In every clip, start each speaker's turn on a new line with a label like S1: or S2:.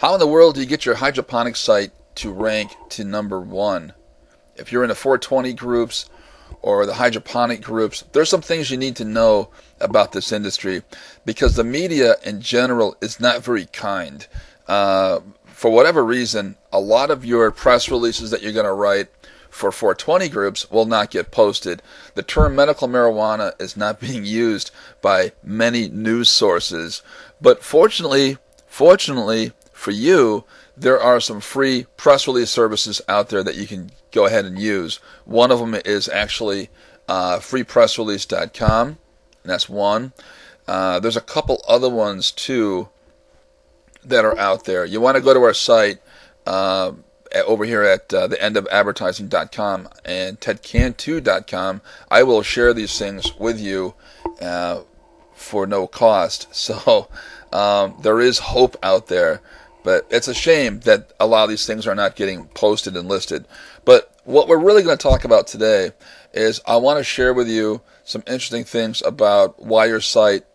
S1: How in the world do you get your hydroponic site to rank to #1? If you're in the 420 groups or the hydroponic groups, there's some things you need to know about this industry because the media in general is not very kind. For whatever reason, a lot of your press releases that you're going to write for 420 groups will not get posted. The term medical marijuana is not being used by many news sources, but fortunately for you, there are some free press release services out there that you can go ahead and use. One of them is actually freepressrelease.com, and that's one. There's a couple other ones too that are out there. You want to go to our site over here at theendofadvertising.com and tedcantu.com. I will share these things with you for no cost. So there is hope out there. But it's a shame that a lot of these things are not getting posted and listed. But what we're really going to talk about today is I want to share with you some interesting things about why your site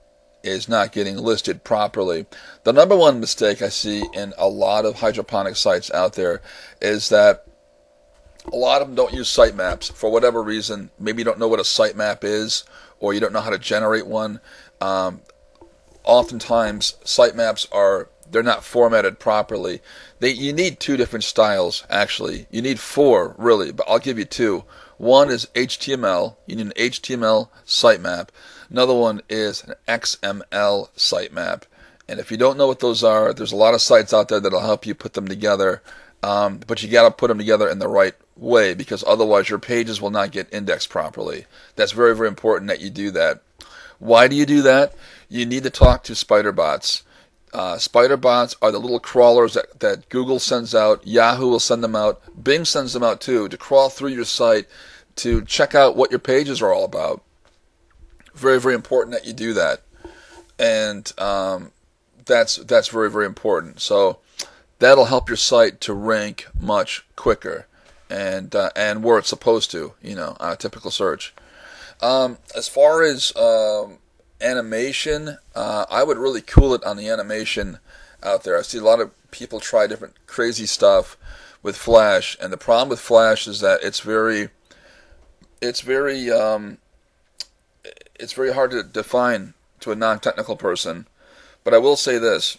S1: is not getting listed properly. The number one mistake I see in a lot of hydroponic sites out there is that a lot of them don't use sitemaps for whatever reason. Maybe you don't know what a sitemap is, or you don't know how to generate one. Oftentimes, sitemaps they're not formatted properly. You need two different styles, actually. You need four, really, but I'll give you two. One is HTML. You need an HTML sitemap. Another one is an XML sitemap. And if you don't know what those are, there's a lot of sites out there that'll help you put them together. But you got to put them together in the right way because otherwise your pages will not get indexed properly. That's very, very important that you do that. Why do you do that? You need to talk to spider bots. Spider bots are the little crawlers that Google sends out, Yahoo will send them out, Bing sends them out too, to crawl through your site to check out what your pages are all about. Very, very important that you do that. And that's very, very important. So that'll help your site to rank much quicker and where it's supposed to, on a typical search. As far as animation, I would really cool it on the animation out there. I see a lot of people try different crazy stuff with Flash, and the problem with Flash is that it's very hard to define to a non-technical person. But I will say this: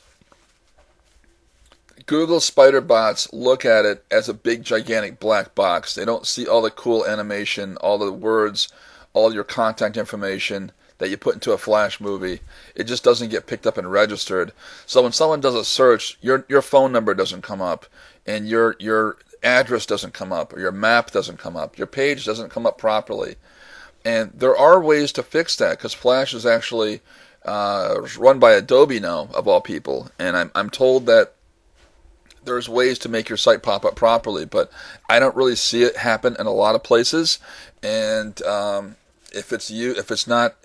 S1: Google spider bots look at it as a big gigantic black box. They don't see all the cool animation, all the words, all your contact information that you put into a Flash movie. It just doesn't get picked up and registered. So when someone does a search, your phone number doesn't come up, and your address doesn't come up, or your map doesn't come up, your page doesn't come up properly. And there are ways to fix that because Flash is actually run by Adobe now, of all people. And I'm told that there's ways to make your site pop up properly, but I don't really see it happen in a lot of places. And if it's not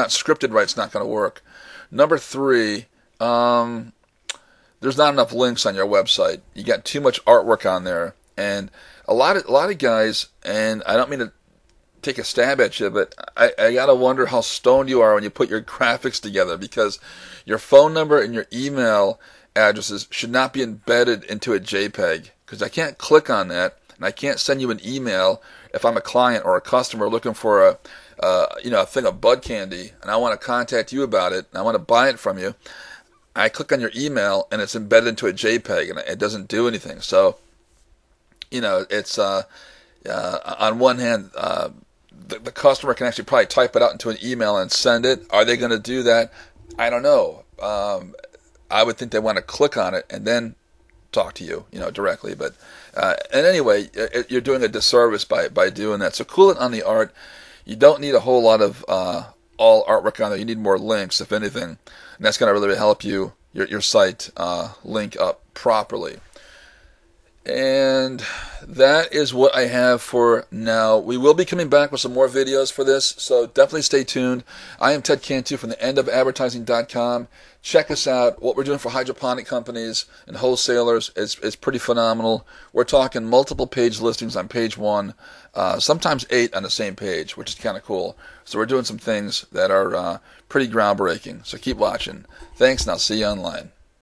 S1: scripted right, it's not going to work. Number 3, there's not enough links on your website. You got too much artwork on there, and a lot of guys. And I don't mean to take a stab at you, but I gotta wonder how stoned you are when you put your graphics together, because your phone number and your email addresses should not be embedded into a JPEG, because I can't click on that and I can't send you an email if I'm a client or a customer looking for a thing of bud candy and I want to contact you about it and I want to buy it from you. I click on your email and it's embedded into a JPEG and it doesn't do anything. So it's on one hand, the customer can actually probably type it out into an email and send it. Are they going to do that? I don't know. I would think they want to click on it and then talk to you, directly. But and anyway, you're doing a disservice by doing that. So cool it on the art. You don't need a whole lot of all artwork on there. You need more links, if anything, and that's going to really help your site link up properly. And that is what I have for now. We will be coming back with some more videos for this, so definitely stay tuned. I am Ted Cantu from theendofadvertising.com. Check us out. What we're doing for hydroponic companies and wholesalers is pretty phenomenal. We're talking multiple page listings on page 1, sometimes 8 on the same page, which is kind of cool. So we're doing some things that are pretty groundbreaking. So keep watching. Thanks, and I'll see you online.